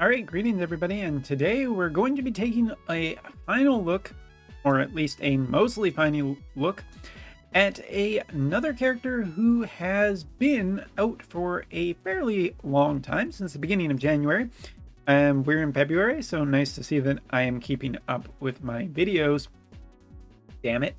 All right, greetings everybody, and today we're going to be taking a final look, or at least a mostly final look, at another character who has been out for a fairly long time, since the beginning of January. We're in February, so nice to see that I am keeping up with my videos. Damn it.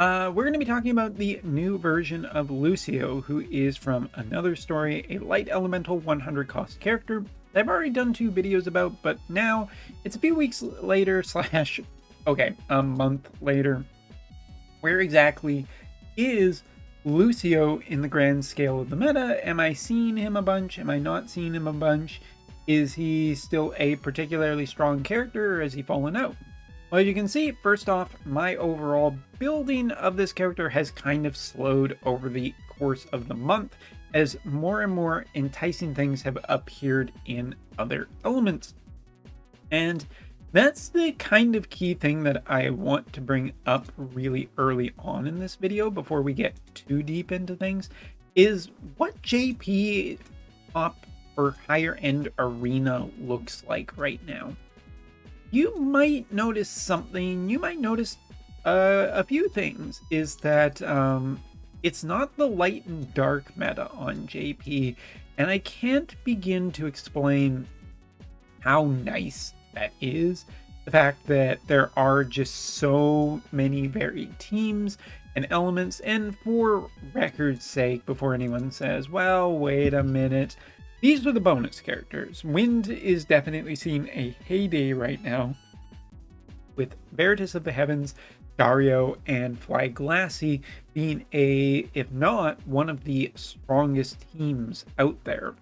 We're going to be talking about the new version of Lucio, who is from another story, a light elemental 100 cost character I've already done 2 videos about, but now it's a few weeks later slash, okay, a month later. Where exactly is Lucio in the grand scale of the meta? Am I seeing him a bunch? Am I not seeing him a bunch? Is he still a particularly strong character, or has he fallen out? Well, as you can see, first off, my overall building of this character has kind of slowed over the course of the month, as more and more enticing things have appeared in other elements. And that's the kind of key thing that I want to bring up really early on in this video before we get too deep into things, is what JP top or higher end arena looks like right now. You might notice something, you might notice a few things, is that it's not the light and dark meta on JP, and I can't begin to explain how nice that is. The fact that there are just so many varied teams and elements, and for record's sake, before anyone says, well, wait a minute, these are the bonus characters. Wind is definitely seeing a heyday right now, with Veritas of the Heavens, Dario, and Fly Glassy being if not, one of the strongest teams out there.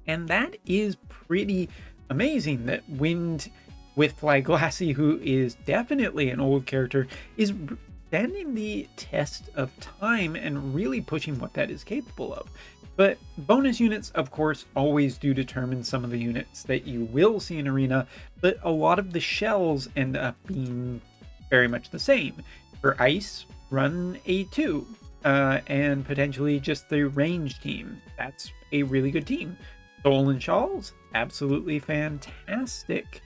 And that is pretty amazing that Wind with Fly Glassy, who is definitely an old character, is standing the test of time and really pushing what that is capable of. But bonus units, of course, always do determine some of the units that you will see in Arena, but a lot of the shells end up being very much the same. For Ice, run A2, and potentially just the range team. That's a really good team. Soul and Shawls, absolutely fantastic.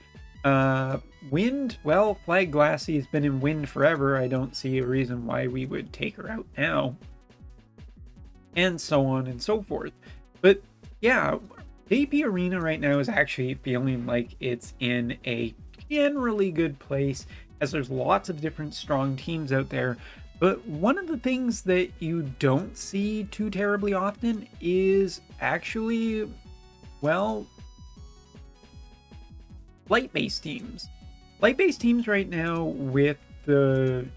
Wind, well, Flag Glassy has been in Wind forever. I don't see a reason why we would take her out now. And so on and so forth. But yeah, JP Arena right now is actually feeling like it's in a generally good place, as there's lots of different strong teams out there. But one of the things that you don't see too terribly often is actually, well, light-based teams. Light-based teams right now, with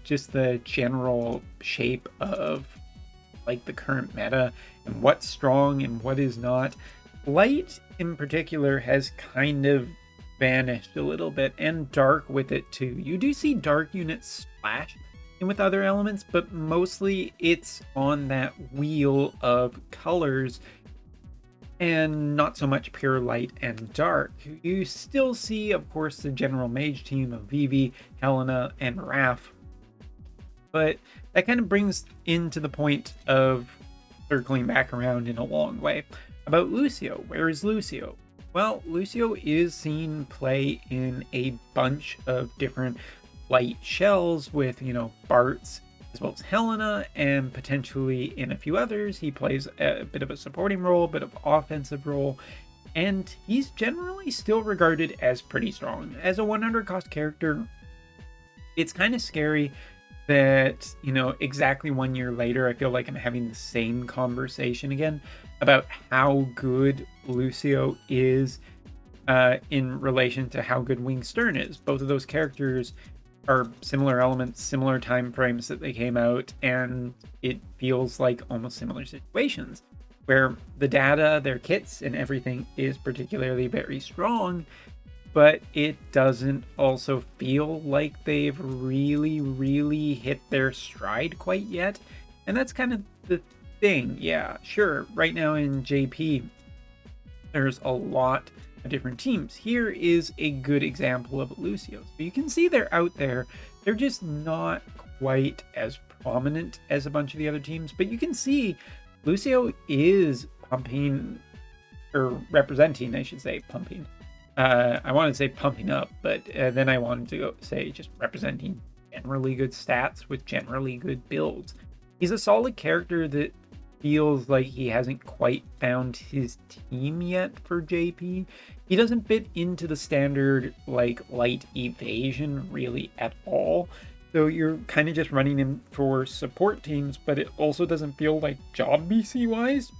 just the general shape of like the current meta and what's strong and what is not, light in particular has kind of vanished a little bit, and dark with it too. You do see dark units splash in with other elements, but mostly it's on that wheel of colors and not so much pure light and dark. You still see, of course, the general mage team of Vivi, Helena, and Raph, but that kind of brings into the point of circling back around in a long way about Lucio. Where is Lucio? Well, Lucio is seen play in a bunch of different light shells with, Bart's as well as Helena, and potentially in a few others. He plays a bit of a supporting role, a bit of offensive role, and he's generally still regarded as pretty strong. As a 100 cost character, it's kind of scary that, exactly 1 year later, I feel like I'm having the same conversation again about how good Lucio is in relation to how good Wing Stern is. Both of those characters are similar elements, similar time frames that they came out, and it feels like almost similar situations where the data, their kits, and everything is particularly very strong, but it doesn't also feel like they've really hit their stride quite yet. And that's kind of the thing. Yeah, sure, right now in JP, there's a lot of different teams. Here is a good example of Lucio. So you can see they're out there. They're just not quite as prominent as a bunch of the other teams, but you can see Lucio is pumping, or representing, I should say, pumping, I want to say pumping up, but then I wanted to go say just representing generally good stats with generally good builds. He's a solid character that feels like he hasn't quite found his team yet for JP. He doesn't fit into the standard like light evasion really at all. So you're kind of just running him for support teams, but it also doesn't feel like job BC wise.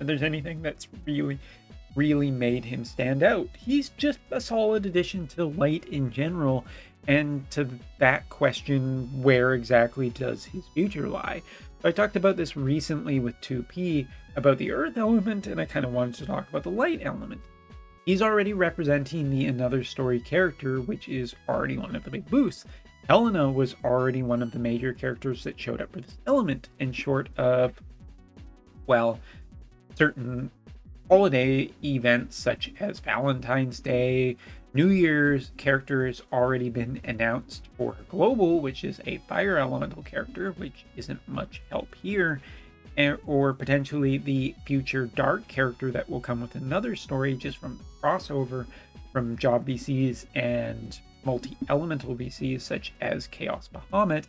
And there's anything that's really made him stand out. He's just a solid addition to light in general, and to that question, where exactly does his future lie? So I talked about this recently with 2P about the earth element, and I kind of wanted to talk about the light element. He's already representing the another story character, which is already one of the big boosts. Helena was already one of the major characters that showed up for this element, and short of, well, certain holiday events such as Valentine's Day, New Year's character has already been announced for Global, which is a fire elemental character, which isn't much help here, or potentially the future dark character that will come with another story just from the crossover from job VCs and multi-elemental VCs such as Chaos Bahamut.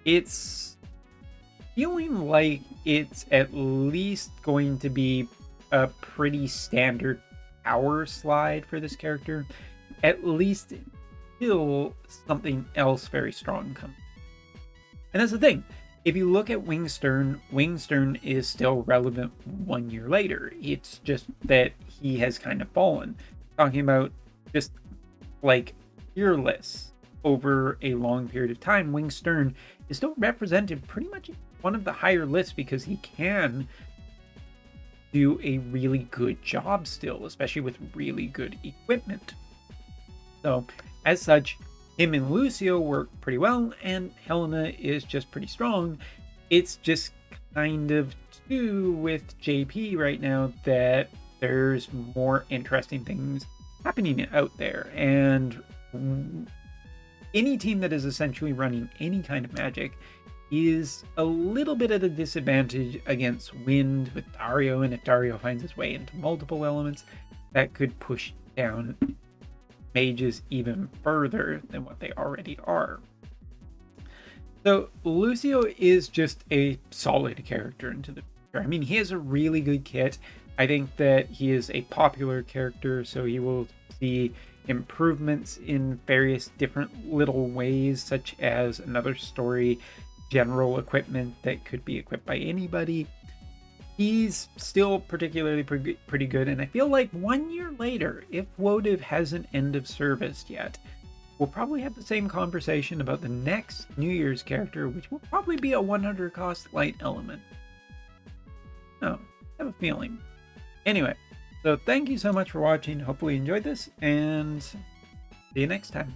It's feeling like it's at least going to be a pretty standard power slide for this character, at least until something else very strong comes. And that's the thing. If you look at Wingstern is still relevant 1 year later. It's just that he has kind of fallen. Talking about just like fearless over a long period of time, Wingstern is still represented pretty much in one of the higher lists because he can do a really good job still, especially with really good equipment. So as such, him and Lucio work pretty well, and Helena is just pretty strong. It's just kind of too with JP right now that there's more interesting things happening out there, and any team that is essentially running any kind of magic is a little bit at a disadvantage against Wind with Dario, and if Dario finds his way into multiple elements, that could push down mages even further than what they already are. So Lucio is just a solid character into the future. I mean, he has a really good kit. I think that he is a popular character, so he will see improvements in various different little ways, such as another story, general equipment that could be equipped by anybody. He's still particularly pretty good, and I feel like 1 year later, if Wotv hasn't end of service yet, we'll probably have the same conversation about the next New Year's character, which will probably be a 100 cost light element. Oh, I have a feeling. Anyway, so thank you so much for watching. Hopefully you enjoyed this, and see you next time.